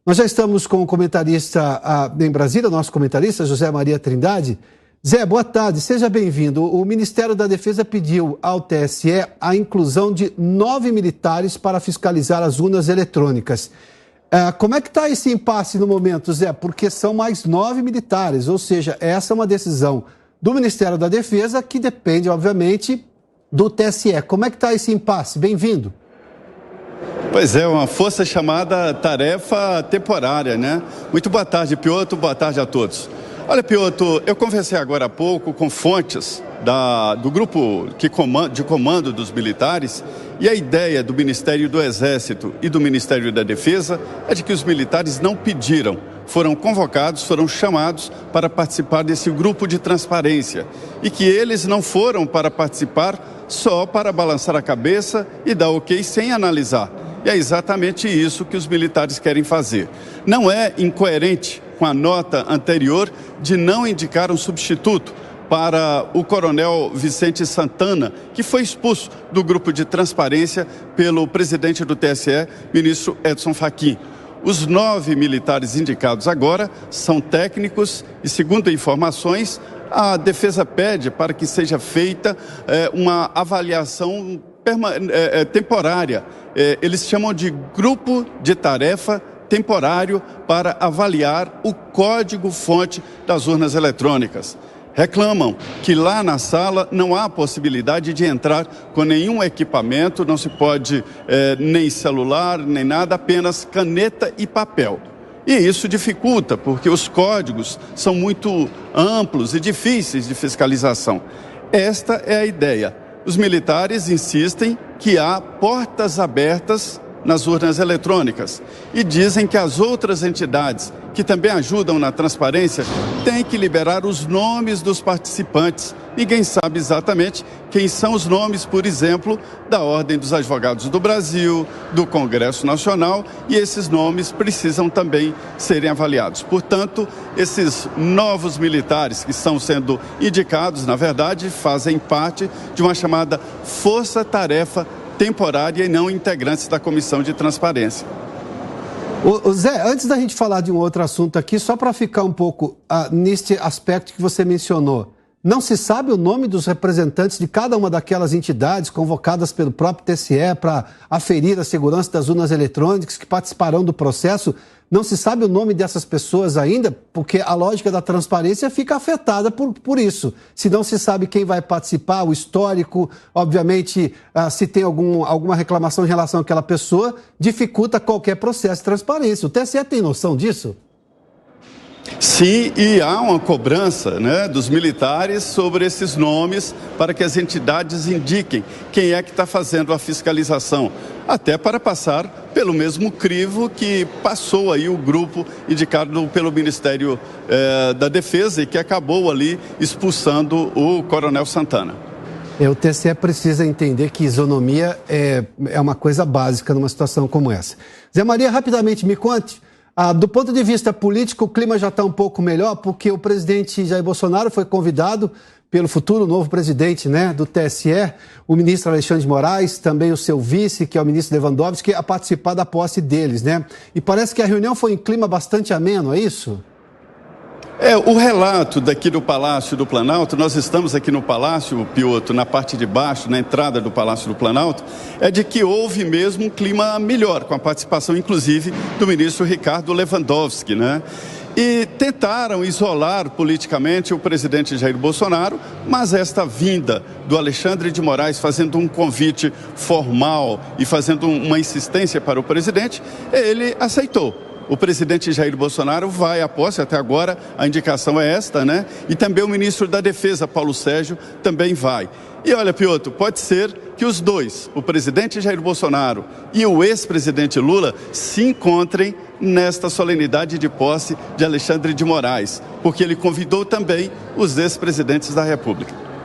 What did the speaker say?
Nós já estamos com o comentarista em Brasília, nosso comentarista, José Maria Trindade. Zé, boa tarde, seja bem-vindo. O Ministério da Defesa pediu ao TSE a inclusão de 9 militares para fiscalizar as urnas eletrônicas. Como é que está esse impasse no momento, Zé? Porque são mais 9 militares, ou seja, essa é uma decisão do Ministério da Defesa que depende, obviamente, do TSE. Como é que está esse impasse? Bem-vindo. Pois é, uma força chamada tarefa temporária, né? Muito boa tarde, Piotr, boa tarde a todos. Olha, Piotr, eu conversei agora há pouco com fontes do grupo de comando dos militares e a ideia do Ministério do Exército e do Ministério da Defesa é de que os militares não pediram, foram convocados, foram chamados para participar desse grupo de transparência e que eles não foram para participar só para balançar a cabeça e dar ok sem analisar. E é exatamente isso que os militares querem fazer. Não é incoerente com a nota anterior de não indicar um substituto para o coronel Vicente Santana, que foi expulso do grupo de transparência pelo presidente do TSE, ministro Edson Fachin. Os 9 militares indicados agora são técnicos e, segundo informações, a defesa pede para que seja feita uma avaliação temporária. Eles chamam de grupo de tarefa temporário para avaliar o código-fonte das urnas eletrônicas. Reclamam que lá na sala não há possibilidade de entrar com nenhum equipamento, não se pode nem celular, nem nada, apenas caneta e papel. E isso dificulta, porque os códigos são muito amplos e difíceis de fiscalização. Esta é a ideia. Os militares insistem que há portas abertas nas urnas eletrônicas e dizem que as outras entidades que também ajudam na transparência têm que liberar os nomes dos participantes. Ninguém sabe exatamente quem são os nomes, por exemplo, da Ordem dos Advogados do Brasil, do Congresso Nacional, e esses nomes precisam também serem avaliados. Portanto, esses novos militares que estão sendo indicados, na verdade, fazem parte de uma chamada força-tarefa temporária e não integrantes da Comissão de Transparência. Zé, antes da gente falar de um outro assunto aqui, só para ficar um pouco neste aspecto que você mencionou, não se sabe o nome dos representantes de cada uma daquelas entidades convocadas pelo próprio TSE para aferir a segurança das urnas eletrônicas que participarão do processo. Não se sabe o nome dessas pessoas ainda, porque a lógica da transparência fica afetada por isso. Se não se sabe quem vai participar, o histórico, obviamente, se tem alguma reclamação em relação àquela pessoa, dificulta qualquer processo de transparência. O TSE tem noção disso? Sim, e há uma cobrança, né, dos militares sobre esses nomes para que as entidades indiquem quem é que está fazendo a fiscalização, até para passar pelo mesmo crivo que passou aí o grupo indicado pelo Ministério da Defesa e que acabou ali expulsando o coronel Santana. O TSE precisa entender que isonomia é uma coisa básica numa situação como essa. Zé Maria, rapidamente me conte. Do ponto de vista político, o clima já está um pouco melhor, porque o presidente Jair Bolsonaro foi convidado pelo futuro novo presidente, né, do TSE, o ministro Alexandre de Moraes, também o seu vice, que é o ministro Lewandowski, a participar da posse deles, né? E parece que a reunião foi em clima bastante ameno, é isso? O relato daqui do Palácio do Planalto, nós estamos aqui no Palácio, Piotr, na parte de baixo, na entrada do Palácio do Planalto, é de que houve mesmo um clima melhor, com a participação, inclusive, do ministro Ricardo Lewandowski, né? E tentaram isolar politicamente o presidente Jair Bolsonaro, mas esta vinda do Alexandre de Moraes fazendo um convite formal e fazendo uma insistência para o presidente, ele aceitou. O presidente Jair Bolsonaro vai à posse, até agora a indicação é esta, né? E também o ministro da Defesa, Paulo Sérgio, também vai. E olha, Piotr, pode ser que os dois, o presidente Jair Bolsonaro e o ex-presidente Lula, se encontrem nesta solenidade de posse de Alexandre de Moraes, porque ele convidou também os ex-presidentes da República.